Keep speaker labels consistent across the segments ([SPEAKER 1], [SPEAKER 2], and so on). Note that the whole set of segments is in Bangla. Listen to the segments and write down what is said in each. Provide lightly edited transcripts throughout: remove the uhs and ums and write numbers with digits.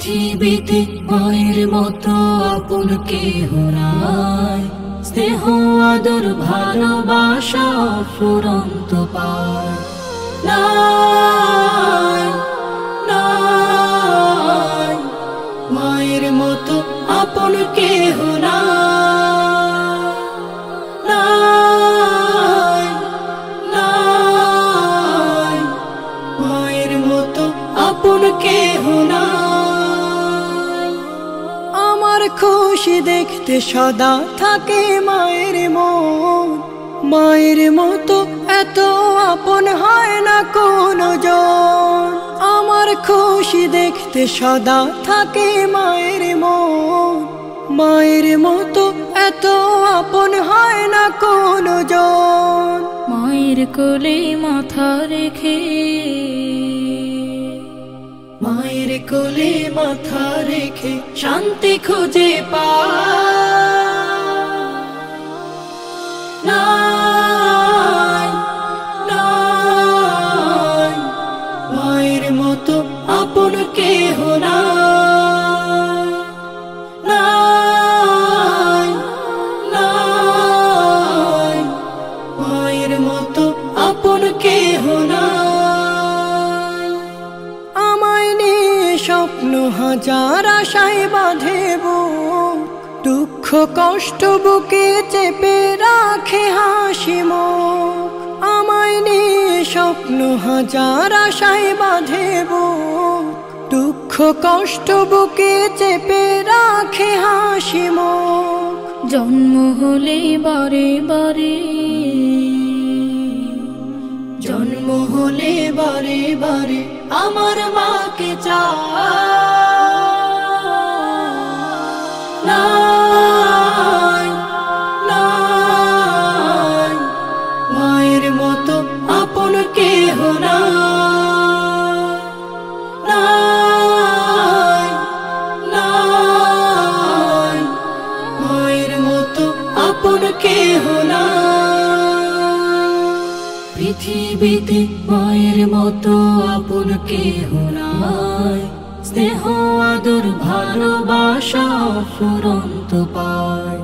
[SPEAKER 1] পৃথিবীতে মায়ের মতো আপন কেহ নাই, স্নেহ আদর ভালোবাসা ফুরন্ত পায় নাই, নাই মায়ের মতো আপন কেহ নাই, নাই, নাই মায়ের মতো আপন কেহ নাই। আমার খুশি দেখতে সদা থাকে মায়ের মন, মায়ের মতো এত আপন হয় না কোনো জন। আমার খুশি দেখতে সদা থাকে মায়ের মন, মায়ের মতো এত আপন হয় না কোনো জন।
[SPEAKER 2] মায়ের কোলে মাথা রেখে,
[SPEAKER 1] মায়ের কোলে মাথা রেখে শান্তি খুঁজে পায় নাই, নাই মায়ের মতো আপন কেহ নাই, নাই, নাই মায়ের মতো আপন কেহ নাই। আমায় নিয়ে স্বপ্ন হাজার আশায় বাঁধে বুক, দুঃখ কষ্ট বুকে চেপে রাখে হাসি মুখ। আমায় নিয়ে স্বপ্ন হাজার আশায় বাঁধে বুক, দুঃখ কষ্ট বুকে চেপে রাখে হাসি মুখ।
[SPEAKER 2] জন্ম হলে বারে বারে,
[SPEAKER 1] জন্ম হলে বারে বারে আমার মাকে চাই নাই, নাই মায়ের মতো আপন কেহ নাই, নাই, নাই মায়ের মতো আপন কেহ নাই। পৃথিবীতে মায়ের মতো আপন কেহ নাই, স্নেহ আদর ভালোবাসা ফুরন্ত পায়।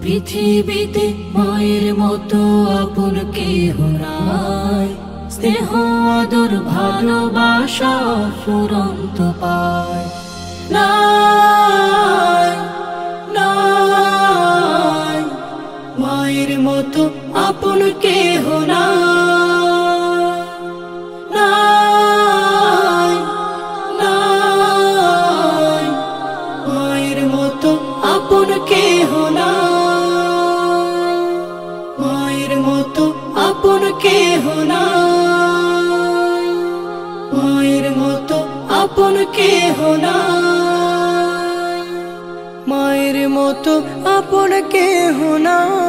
[SPEAKER 1] পৃথিবীতে মায়ের মতো আপন কেহ নাই, স্নেহ আদর ভালোবাসা ফুরন্ত পায় নাই, নাই মায়ের মতো আপন কেহ নাই, নাই, নাই মায়ের মতো আপন কেহ নাই, মায়ের মতো আপন কেহ নাই, মায়ের মতো আপন কেহ নাই, মায়ের মতো আপন কেহ নাই।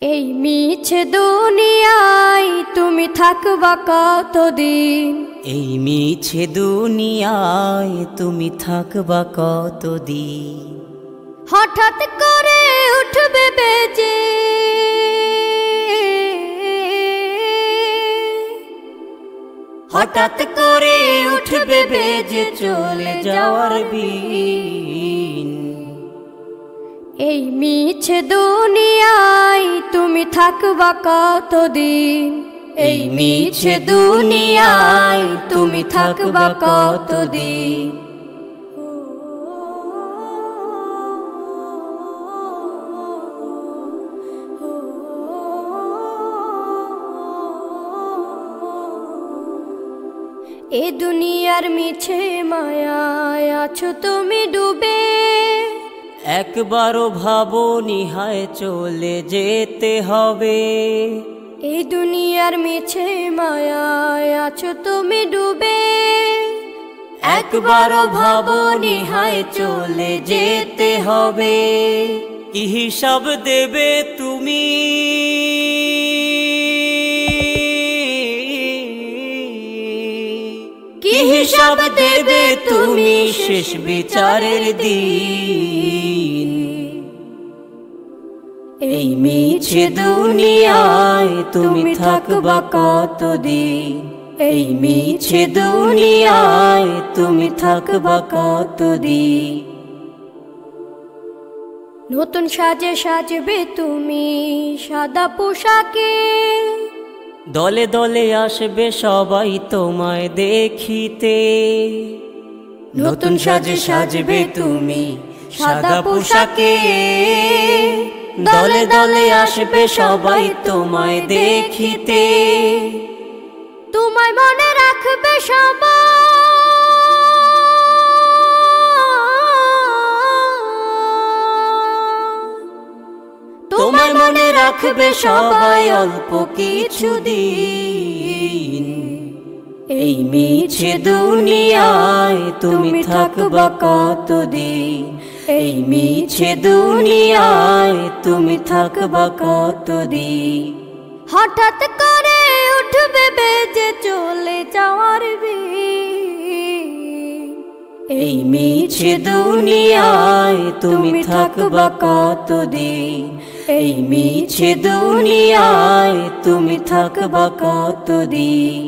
[SPEAKER 3] এই মিছে দুনিয়ায় তুমি থাকবা কতদিন,
[SPEAKER 4] এই মিছে দুনিয়ায় তুমি থাকবা কতদিন।
[SPEAKER 3] হঠাৎ করে উঠবে বেজে,
[SPEAKER 4] হঠাৎ করে উঠবে বেজে চলে যাওয়ার বিন।
[SPEAKER 3] এই মিছে দুনিয়ায় তুমি থাকবা কতদিন,
[SPEAKER 4] এই মিছে দুনিয়ায় তুমি থাকবা কতদিন।
[SPEAKER 3] এ দুনিয়ার মিছে মায়ায় আছো তুমি ডুবে,
[SPEAKER 4] একবারও ভাবোনি হায় চলে যেতে হবে।
[SPEAKER 3] এই দুনিয়ার মিছে মায়ায় আছো তুমি ডুবে,
[SPEAKER 4] একবারও ভাবোনি হায় চলে যেতে হবে। কি হিসাব দেবে তুমি, কি হিসাব দেবে তুমি শেষ বিচারের দিন। এই মিছে দুনিয়ায় তুমি থাকবা কতদিন, এই মিছে দুনিয়ায় তুমি থাকবা কতদিন।
[SPEAKER 3] নতুন সাজে সাজবে তুমি সাদা পোশাকে,
[SPEAKER 4] দলে দলে আসবে সবাই তোমায় দেখিতে। নতুন সাজে সাজবে তুমি সাদা পোশাকে, দলে দলে আসবে সবাই তোমায় দেখিতে।
[SPEAKER 3] তোমায় মনে রাখবে সবাই,
[SPEAKER 4] তোমায় মনে রাখবে সবাই অল্প কিছুদিন। এই মিছে দুনিয়ায় তুমি থাকবা কতদিন, এই মিছে দুনিয়ায় তুমি থাকবা কতদিন।
[SPEAKER 3] হঠাৎ করে উঠবে বেজে চলে যাওয়ার বিন।
[SPEAKER 4] এই মিছে দুনিয়ায় তুমি থাকবা কতদিন, এই মিছে দুনিয়ায় তুমি থাকবা কতদিন।